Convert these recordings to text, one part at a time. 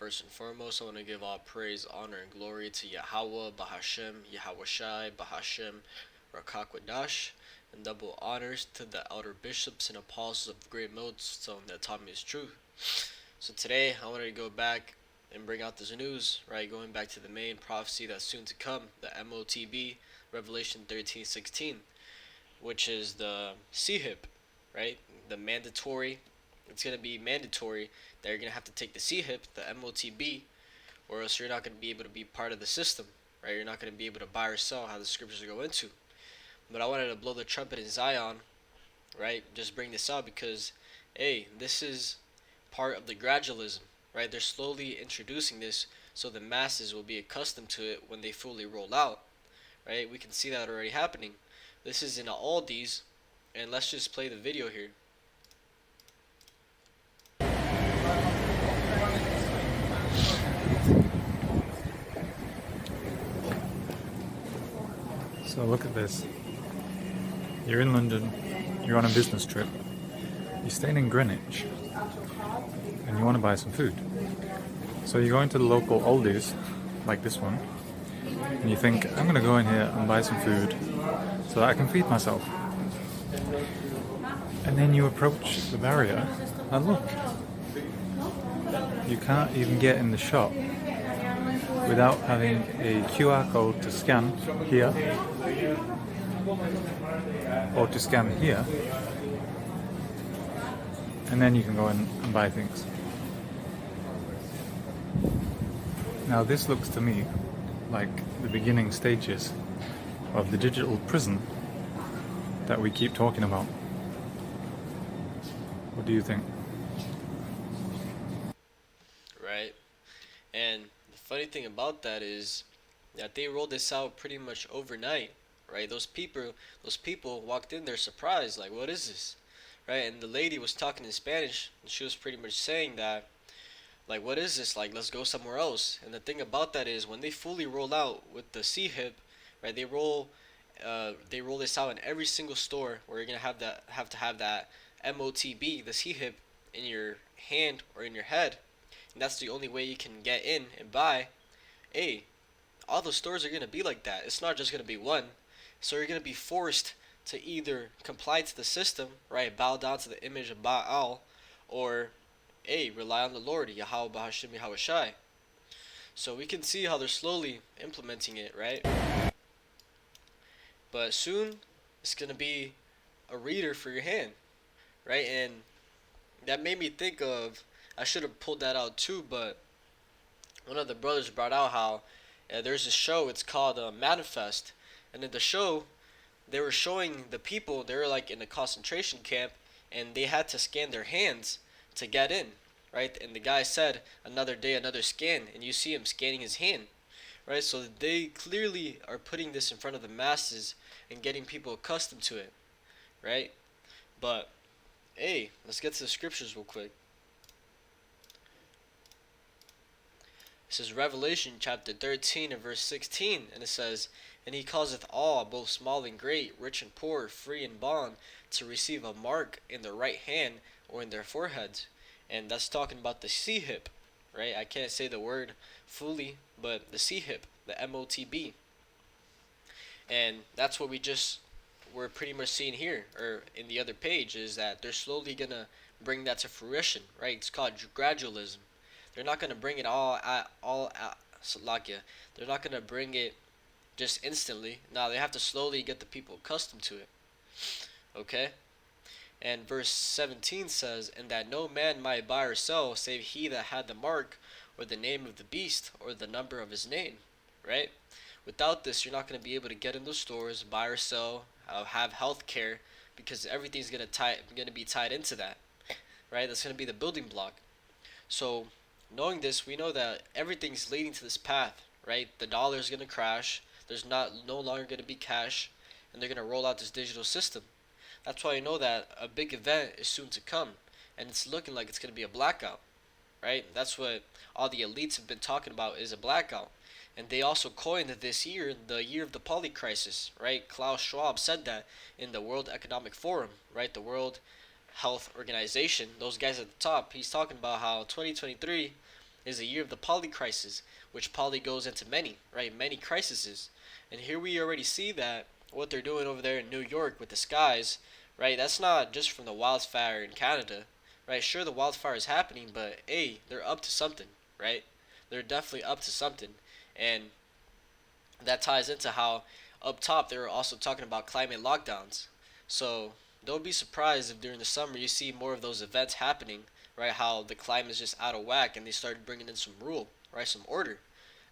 First and foremost, I want to give all praise, honor, and glory to Yahweh, Bahashem, Yahweh Bahashem, Rakakwadash, and double honors to the elder bishops and apostles of great millstone that taught me his truth. So today, I wanted to go back and bring out this news, right? Going back to the main prophecy that's soon to come, the Motb, Revelation 13:16, which is the CHIP, right? The mandatory. It's going to be mandatory that you're going to have to take the CHIP, the Motb, or else you're not going to be able to be part of the system, right? You're not going to be able to buy or sell how the scriptures go into. But I wanted to blow the trumpet in Zion, right? Just bring this out because, hey, this is part of the gradualism, right? They're slowly introducing this so the masses will be accustomed to it when they fully roll out, right? We can see that already happening. This is in Aldi's, and let's just play the video here. So look at this. You're in London, you're on a business trip, you're staying in Greenwich, and you want to buy some food. So you go into the local Aldi's, like this one, and you think, I'm going to go in here and buy some food so that I can feed myself. And then you approach the barrier, and look, you can't even get in the shop without having a QR code to scan here or to scan here, and then you can go in and buy things. Now this looks to me like the beginning stages of the digital prison that we keep talking about. What do you think? Right? And the funny thing about that is that they rolled this out pretty much overnight, right? Those people walked in there surprised, like, what is this? Right? And the lady was talking in Spanish, and she was pretty much saying that, like, what is this? Like, let's go somewhere else. And the thing about that is when they fully roll out with the CHIP, right? They roll this out in every single store where you're gonna have to have that Motb, the CHIP, in your hand or in your head, and that's the only way you can get in and buy. Hey, all the stores are gonna be like that. It's not just gonna be one. So you're gonna be forced to either comply to the system, right? Bow down to the image of Baal, or rely on the Lord, Yahweh Bahashem Yahweh Shai. So we can see how they're slowly implementing it, right? But soon it's gonna be a reader for your hand, right? And that made me think of, I should have pulled that out too, but one of the brothers brought out how there's a show, it's called Manifest, and in the show they were showing the people, they were like in a concentration camp, and they had to scan their hands to get in, right? And the guy said, another day, another scan, and you see him scanning his hand, right? So they clearly are putting this in front of the masses and getting people accustomed to it, right? But hey, let's get to the scriptures real quick. This is Revelation chapter 13 and verse 16, and it says, and he causeth all, both small and great, rich and poor, free and bond, to receive a mark in their right hand or in their foreheads. And that's talking about the CHIP, right? I can't say the word fully, but the CHIP, the Motb. And that's what we're pretty much seeing here, or in the other page, is that they're slowly gonna bring that to fruition, right? It's called gradualism. They're not gonna bring it all at Salakia. They're not gonna bring it just instantly. Now they have to slowly get the people accustomed to it. Okay? And verse 17 says, and that no man might buy or sell, save he that had the mark, or the name of the beast, or the number of his name, right? Without this, you're not going to be able to get in those stores, buy or sell, have health care, because everything's going to be tied into that, right? That's going to be the building block. So knowing this, we know that everything's leading to this path, right? The dollar is going to crash. There's no longer going to be cash, and they're going to roll out this digital system. That's why you know that a big event is soon to come, and it's looking like it's going to be a blackout, right? That's what all the elites have been talking about, is a blackout. And they also coined this year the year of the polycrisis, right? Klaus Schwab said that in the World Economic Forum, right? The World Health Organization, those guys at the top, he's talking about how 2023 is the year of the polycrisis, which poly goes into many, right? Many crises. And here we already see that what they're doing over there in New York with the skies, right? That's not just from the wildfire in Canada, right? Sure, the wildfire is happening, but hey, they're up to something, right? They're definitely up to something. And that ties into how up top they were also talking about climate lockdowns. So don't be surprised if during the summer you see more of those events happening, right? How the climate is just out of whack and they started bringing in some rule, right? Some order,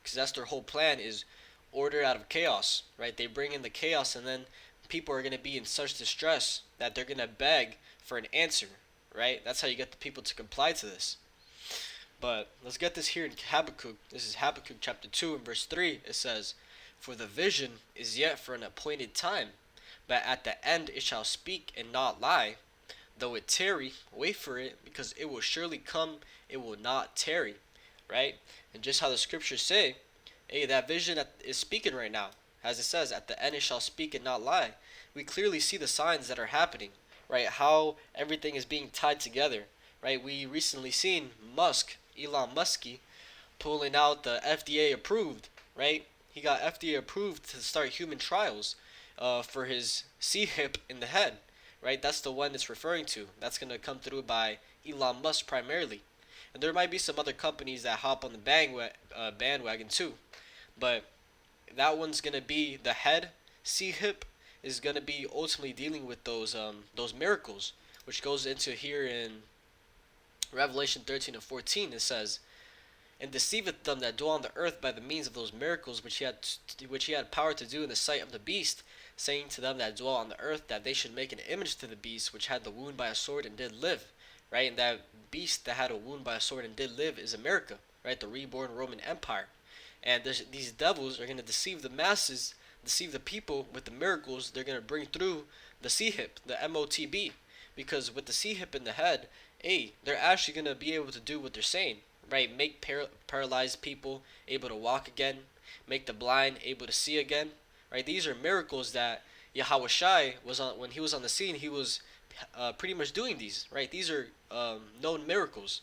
because that's their whole plan is order out of chaos, right? They bring in the chaos and then people are going to be in such distress that they're going to beg for an answer, right? That's how you get the people to comply to this. But let's get this here in Habakkuk. This is Habakkuk chapter 2 and verse 3. It says, "For the vision is yet for an appointed time, but at the end it shall speak and not lie. Though it tarry, wait for it, because it will surely come, it will not tarry." Right? And just how the scriptures say, hey, that vision that is speaking right now, as it says, at the end it shall speak and not lie. We clearly see the signs that are happening, right? How everything is being tied together, right? We recently seen Elon Muskie, pulling out the FDA approved, right? He got FDA approved to start human trials for his C-hip in the head, right? That's the one it's referring to. That's going to come through by Elon Musk primarily. And there might be some other companies that hop on the bandwagon too. But that one's going to be the head. C-hip is going to be ultimately dealing with those miracles, which goes into here in Revelation 13 and 14. It says, "And deceiveth them that dwell on the earth by the means of those miracles which he had power to do in the sight of the beast, saying to them that dwell on the earth that they should make an image to the beast which had the wound by a sword and did live." Right? And that beast that had a wound by a sword and did live is America, right? The reborn Roman Empire. And these devils are going to deceive the masses, deceive the people with the miracles they're going to bring through the C-hip, the Motb. Because with the C-hip in the head, hey, they're actually going to be able to do what they're saying, right? Make paralyzed people able to walk again, make the blind able to see again, right? These are miracles that Yahweh was on when he was on the scene. He was pretty much doing these, right? These are known miracles.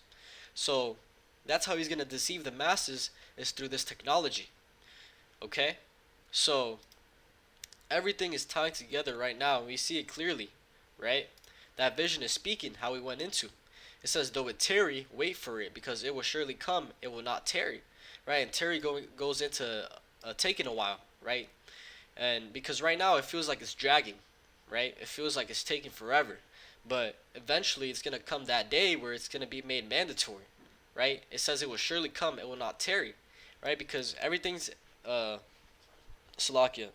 So that's how he's going to deceive the masses, is through this technology. Okay? So everything is tying together right now, and we see it clearly, right? That vision is speaking how we went into. It says, "Though it tarry, wait for it, because it will surely come, it will not tarry." Right? And tarry goes into taking a while, right? And because right now it feels like it's dragging, right? It feels like it's taking forever. But eventually it's going to come that day where it's going to be made mandatory, right? It says it will surely come, it will not tarry, right? Because everything's, Salakia,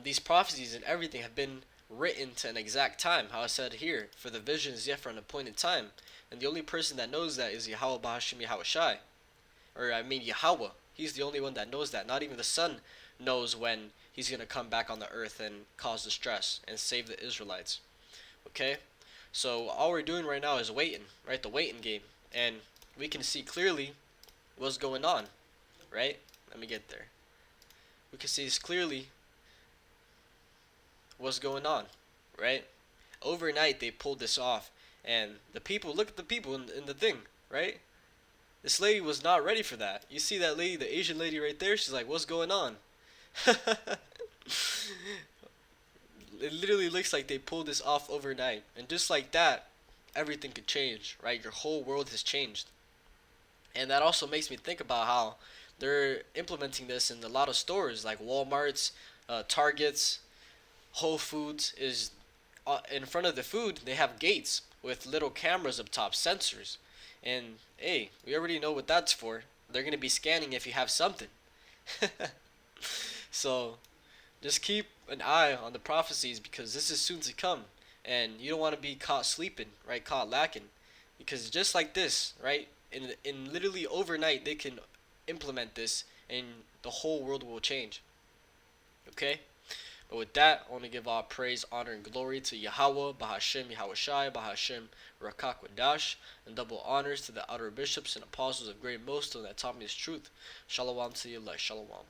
these prophecies and everything have been written to an exact time. How I said here, "For the vision is yet for an appointed time." And the only person that knows that is Yahweh Bahashim Yahweh Shai. Or I mean Yahweh. He's the only one that knows that. Not even the Son knows when he's going to come back on the earth and cause distress and save the Israelites. Okay? So all we're doing right now is waiting, right? The waiting game. And we can see clearly what's going on, right? Let me get there. We can see clearly what's going on, right? Overnight they pulled this off, and the people, look at the people in the thing, right? This lady was not ready for that. You see that lady, the Asian lady right there? She's like, "What's going on?" It literally looks like they pulled this off overnight, and just like that, everything could change, right? Your whole world has changed. And that also makes me think about how they're implementing this in a lot of stores, like Walmart's, Target's, Whole Foods. Is in front of the food they have gates with little cameras up top, sensors. And hey, we already know what that's for. They're going to be scanning if you have something. So just keep an eye on the prophecies, because this is soon to come, and you don't want to be caught sleeping, right? Caught lacking, because just like this, right? In literally overnight they can implement this, and the whole world will change. Okay. But with that, I want to give all praise, honor, and glory to Yahweh, Bahashim, Yahweh Shai, Bahashim, Rakak Wadash, and double honors to the outer bishops and apostles of great Most that taught me this truth. Shalom to you, Shalom.